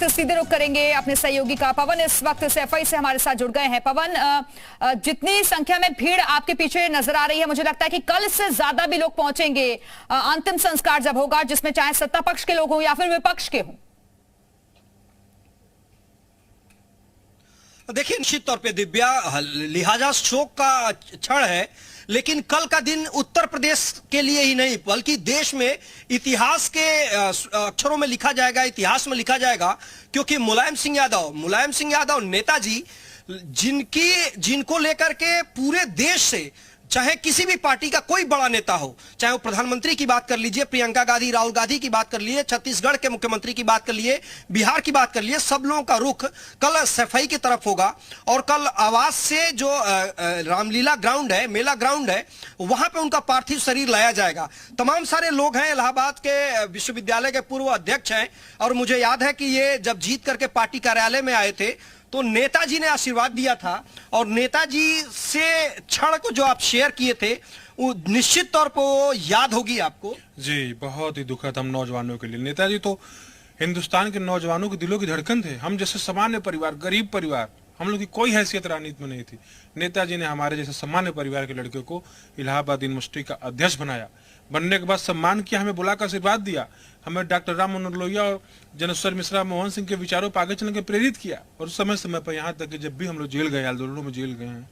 वक्त सीधे रुख करेंगे अपने सहयोगी का। पवन इस वक्त सैफई से हमारे साथ जुड़ गए हैं। पवन, जितनी संख्या में भीड़ आपके पीछे नजर आ रही है, मुझे लगता है कि कल से ज्यादा भी लोग पहुंचेंगे अंतिम संस्कार जब होगा, जिसमें चाहे सत्ता पक्ष के लोग हों या फिर विपक्ष के हों। देखिए, निश्चित तौर पे दिव्या, लिहाजा शोक का क्षण है, लेकिन कल का दिन उत्तर प्रदेश के लिए ही नहीं बल्कि देश में इतिहास के अक्षरों में लिखा जाएगा, इतिहास में लिखा जाएगा, क्योंकि मुलायम सिंह यादव नेताजी जिनको लेकर के पूरे देश से, चाहे किसी भी पार्टी का कोई बड़ा नेता हो, चाहे वो प्रधानमंत्री की बात कर लीजिए, प्रियंका गांधी, राहुल गांधी की बात कर लीजिए, छत्तीसगढ़ के मुख्यमंत्री की बात कर लिए, बिहार की बात कर लिए, सब लोगों का रुख कल सफाई की तरफ होगा। और कल आवास से जो रामलीला ग्राउंड है, मेला ग्राउंड है, वहां पे उनका पार्थिव शरीर लाया जाएगा। तमाम सारे लोग हैं, इलाहाबाद के विश्वविद्यालय के पूर्व अध्यक्ष हैं, और मुझे याद है कि ये जब जीत करके पार्टी कार्यालय में आए थे तो नेताजी ने आशीर्वाद दिया था, और नेताजी से क्षण को जो आप शेयर किए थे वो निश्चित तौर पर वो याद होगी आपको। जी, बहुत ही दुखद हम नौजवानों के लिए। नेताजी तो हिंदुस्तान के नौजवानों के दिलों की धड़कन थे। हम जैसे सामान्य परिवार, गरीब परिवार, हम लोग की कोई हैसियत राजनीति में नहीं थी। नेताजी ने हमारे जैसे सामान्य परिवार के लड़के को इलाहाबाद यूनिवर्सिटी का अध्यक्ष बनाया, बनने के बाद सम्मान किया, हमें बुलाकर आशीर्वाद दिया, हमें डॉक्टर राम मनोहर लोहिया और जनेश्वर मिश्रा, मोहन सिंह के विचारों पर आगे चलने के प्रेरित किया। और समय समय पर यहाँ तक कि जब भी हम लोग जेल गए, आंदोलनों में जेल गए हैं,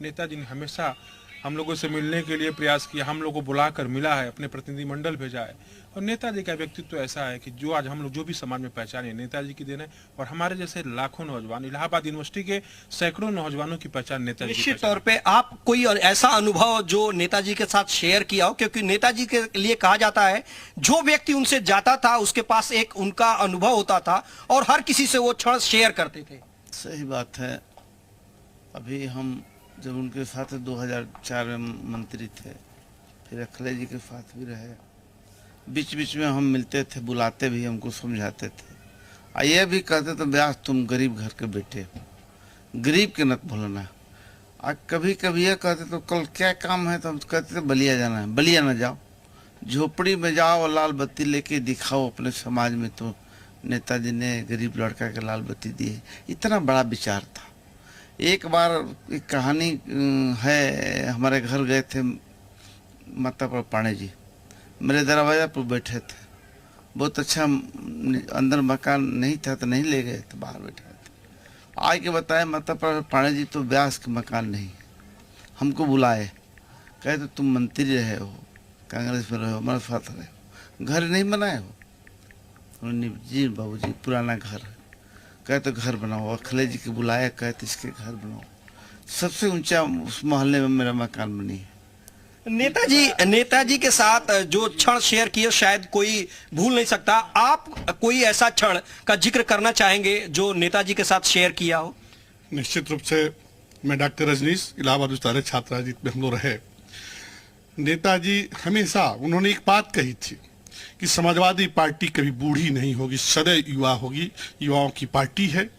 नेताजी ने हमेशा हम लोगों से मिलने के लिए प्रयास किया, हम लोग को बुलाकर मिला है, अपने प्रतिनिधिमंडल भेजा है। और नेताजी का व्यक्तित्व ऐसा है कि जो आज हम लोग जो भी समाज में पहचाने, नेताजी की देन है। और हमारे जैसे लाखों नौजवान, इलाहाबाद यूनिवर्सिटी के सैकड़ों नौजवानों की पहचान नेताजी। निश्चित तौर पे आप कोई ऐसा अनुभव जो नेताजी के साथ शेयर किया हो, क्योंकि नेताजी के लिए कहा जाता है जो व्यक्ति उनसे जाता था उसके पास एक उनका अनुभव होता था और हर किसी से वो क्षण शेयर करते थे। सही बात है। अभी हम जब उनके साथ 2004 में मंत्री थे, फिर अखिलेश जी के साथ भी रहे, बीच बीच में हम मिलते थे, बुलाते भी, हमको समझाते थे। ये भी कहते थे, व्यास तुम गरीब घर के बेटे हो, गरीब के नत भूलना। आज कभी कभी ये कहते तो कल क्या काम है, तो हम कहते थे बलिया जाना है। बलिया न जाओ, झोपड़ी में जाओ और लाल बत्ती लेके दिखाओ अपने समाज में। तो नेताजी ने गरीब लड़का के लाल बत्ती दी। इतना बड़ा विचार था। एक बार एक कहानी है, हमारे घर गए थे माता पाणे जी, मेरे दरवाजा पर बैठे थे। बहुत अच्छा, अंदर मकान नहीं था तो नहीं ले गए, तो बाहर बैठे थे। आए के बताए माता पाणे जी तो व्यास के मकान नहीं, हमको बुलाए, कहे तो तुम मंत्री रहे हो, कांग्रेस में रहे हो, हमारे साथ रहे हो, घर नहीं बनाए हो? उन्होंने जी बाबू जी पुराना घर है। कहे तो घर बनाओ। अखिलेश जी के बुलाया, कहे तो इसके घर बनाओ। सबसे ऊंचा उस मोहल्ले में मेरा मकान बनी है। नेताजी के साथ जो क्षण शेयर किए शायद कोई भूल नहीं सकता। आप कोई ऐसा क्षण का जिक्र करना चाहेंगे जो नेताजी के साथ शेयर किया हो? निश्चित रूप से मैं डॉक्टर रजनीश, इलाहाबाद विश्वविद्यालय छात्र राजनीति में हम लोग रहे। नेताजी हमेशा उन्होंने एक बात कही थी कि समाजवादी पार्टी कभी बूढ़ी नहीं होगी, सदैव युवा होगी, युवाओं की पार्टी है।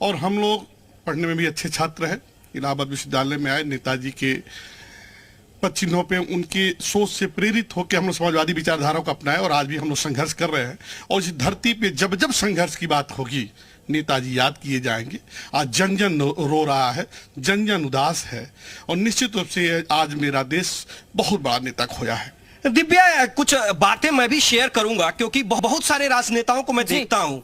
और हम लोग पढ़ने में भी अच्छे छात्र हैं। इलाहाबाद विश्वविद्यालय में आए, नेताजी के पद चिन्हों पे उनकी सोच से प्रेरित होकर हम लोग समाजवादी विचारधारा को अपनाए, और आज भी हम लोग संघर्ष कर रहे हैं। और इस धरती पे जब जब संघर्ष की बात होगी, नेताजी याद किए जाएंगे। आज जन जन रो रहा है, जन जन उदास है, और निश्चित रूप से आज मेरा देश बहुत बड़ा नेता खोया है। दिव्या, कुछ बातें मैं भी शेयर करूंगा, क्योंकि बहुत सारे राजनेताओं को मैं देखता हूं।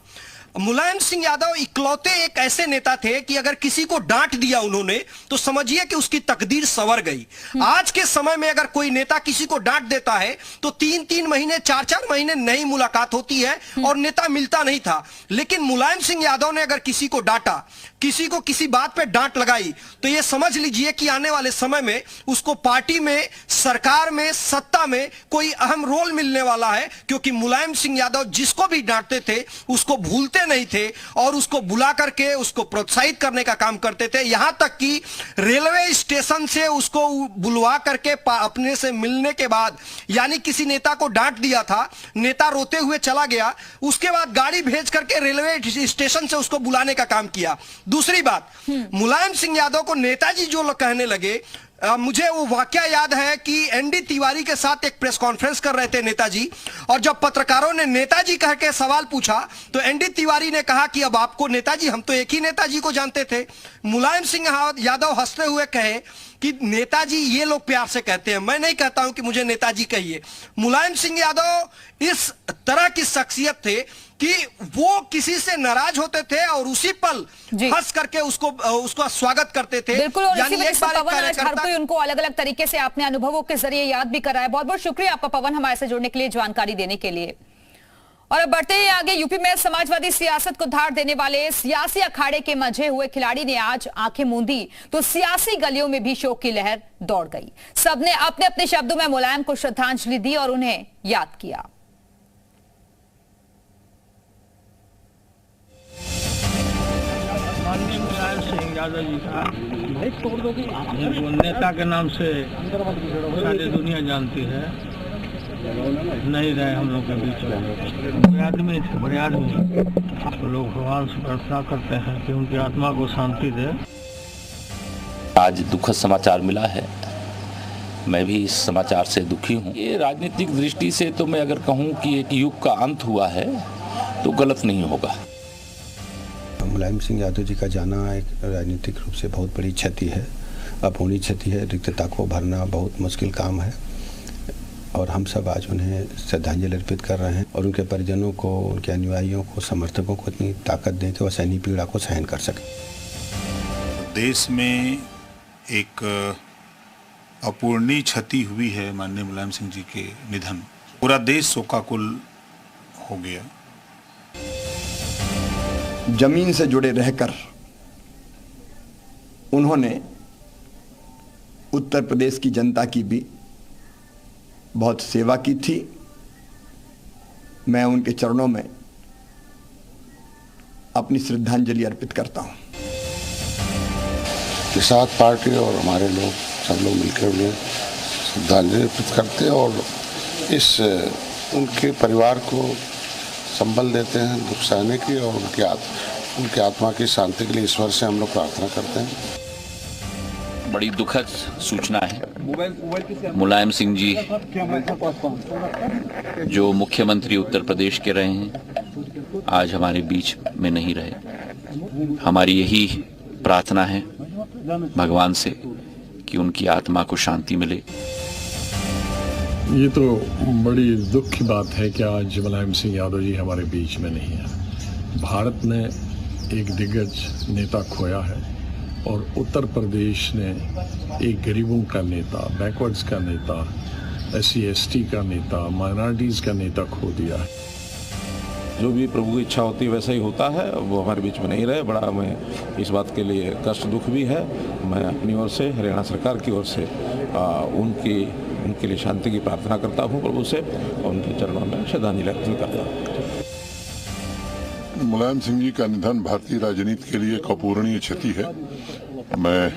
मुलायम सिंह यादव इकलौते एक ऐसे नेता थे कि अगर किसी को डांट दिया उन्होंने तो समझिए कि उसकी तकदीर संवर गई। आज के समय में अगर कोई नेता किसी को डांट देता है तो 3-3 महीने, 4-4 महीने नई मुलाकात होती है और नेता मिलता नहीं था। लेकिन मुलायम सिंह यादव ने अगर किसी को डांटा, किसी को किसी बात पे डांट लगाई, तो ये समझ लीजिए कि आने वाले समय में उसको पार्टी में, सरकार में, सत्ता में कोई अहम रोल मिलने वाला है। क्योंकि मुलायम सिंह यादव जिसको भी डांटते थे उसको भूलते नहीं थे और उसको बुला करके उसको प्रोत्साहित करने का काम करते थे। यहां तक कि रेलवे स्टेशन से उसको बुलवा करके अपने से मिलने के बाद, यानी किसी नेता को डांट दिया था, नेता रोते हुए चला गया, उसके बाद गाड़ी भेज करके रेलवे स्टेशन से उसको बुलाने का काम किया। दूसरी बात, मुलायम सिंह यादव को नेताजी जो लोग कहने लगे, मुझे वो वाकया याद है कि एनडी तिवारी के साथ एक प्रेस कॉन्फ्रेंस कर रहे थे नेताजी, और जब पत्रकारों ने नेताजी कह के सवाल पूछा तो एनडी तिवारी ने कहा कि अब आपको नेताजी, हम तो एक ही नेताजी को जानते थे। मुलायम सिंह यादव हंसते हुए कहे कि नेताजी ये लोग प्यार से कहते हैं, मैं नहीं कहता हूं कि मुझे नेताजी कहिए। मुलायम सिंह यादव इस तरह की शख्सियत थे कि वो किसी से नाराज होते थे और उसी पल हंस करके उसका स्वागत करते थे। बिल्कुल, और इसी यानी वजह एक से बार पवन आज हर कोई उनको अलग अलग तरीके से अपने अनुभवों के जरिए याद भी कराया। बहुत बहुत शुक्रिया आपका पवन, हमारे से जुड़ने के लिए, जानकारी देने के लिए। और अब बढ़ते ही आगे, यूपी में समाजवादी सियासत को धार देने वाले सियासी अखाड़े के मंझे हुए खिलाड़ी ने आज आंखें मूंदी तो सियासी गलियों में भी शोक की लहर दौड़ गई। सबने अपने अपने शब्दों में मुलायम को श्रद्धांजलि दी और उन्हें याद किया। माननीय मुलायम सिंह यादव जी का जिनको नेता के नाम से सारी दुनिया जानती है, नहीं रहे हम लोग के बीच में। बड़े आदमी थे, बड़े आदमी। तो लोग भगवान से प्रार्थना करते हैं कि उनकी आत्मा को शांति दे। आज दुखद समाचार मिला है, मैं भी इस समाचार से दुखी हूँ। ये राजनीतिक दृष्टि से तो मैं अगर कहूँ कि एक युग का अंत हुआ है तो गलत नहीं होगा। मुलायम सिंह यादव जी का जाना एक राजनीतिक रूप से बहुत बड़ी क्षति है, अपूर्णीय क्षति है। रिक्तता को भरना बहुत मुश्किल काम है और हम सब आज उन्हें श्रद्धांजलि अर्पित कर रहे हैं और उनके परिजनों को, उनके अनुयायियों को, समर्थकों को इतनी ताकत दें कि वह सैन्य पीड़ा को सहन कर सकें। देश में एक अपूर्णीय क्षति हुई है माननीय मुलायम सिंह जी के निधन। पूरा देश शोकाकुल हो गया। जमीन से जुड़े रहकर उन्होंने उत्तर प्रदेश की जनता की भी बहुत सेवा की थी। मैं उनके चरणों में अपनी श्रद्धांजलि अर्पित करता हूं। किसान पार्टी और हमारे लोग सब लोग मिलकर उन्हें श्रद्धांजलि अर्पित करते हैं और इस उनके परिवार को संबल देते हैं दुख सहने की, और उनकी आत्मा की शांति के लिए ईश्वर से हम लोग प्रार्थना करते हैं। बड़ी दुखद सूचना है। मुलायम सिंह जी जो मुख्यमंत्री उत्तर प्रदेश के रहे हैं, आज हमारे बीच में नहीं रहे। हमारी यही प्रार्थना है भगवान से कि उनकी आत्मा को शांति मिले। ये तो बड़ी दुख की बात है कि आज मुलायम सिंह यादव जी हमारे बीच में नहीं है। भारत ने एक दिग्गज नेता खोया है और उत्तर प्रदेश ने एक गरीबों का नेता, बैकवर्ड्स का नेता, SC ST का नेता, माइनॉरिटीज़ का नेता खो दिया है। जो भी प्रभु की इच्छा होती है वैसा ही होता है। वो हमारे बीच में नहीं रहे, बड़ा हमें इस बात के लिए कष्ट दुख भी है। मैं अपनी ओर से, हरियाणा सरकार की ओर से उनके लिए शांति की प्रार्थना करता हूँ प्रभु से और उनके चरणों में श्रद्धांजलि अर्पित करता हूँ। मुलायम सिंह जी का निधन भारतीय राजनीति के लिए एक अपूरणीय क्षति है। मैं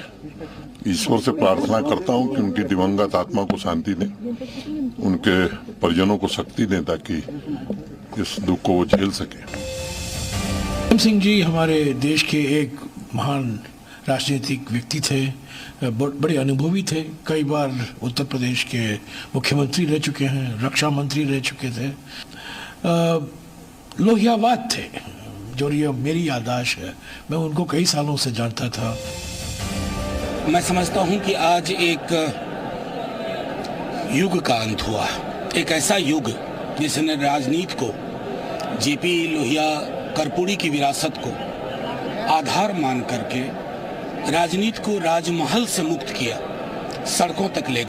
ईश्वर से प्रार्थना करता हूं कि उनकी दिवंगत आत्मा को शांति दें, उनके परिजनों को शक्ति दें ताकि इस दुख को वो झेल सके। मुलायम सिंह जी हमारे देश के एक महान राजनीतिक व्यक्ति थे, बड़े अनुभवी थे। कई बार उत्तर प्रदेश के मुख्यमंत्री रह चुके हैं, रक्षा मंत्री रह चुके थे, लोहियावाद थे। जो ये मेरी याददाश्त है, मैं उनको कई सालों से जानता था। मैं समझता हूं कि आज एक युग का अंत हुआ, एक ऐसा युग जिसने राजनीति को, जेपी लोहिया कर्पूरी की विरासत को आधार मान करके राजनीति को राजमहल से मुक्त किया, सड़कों तक ले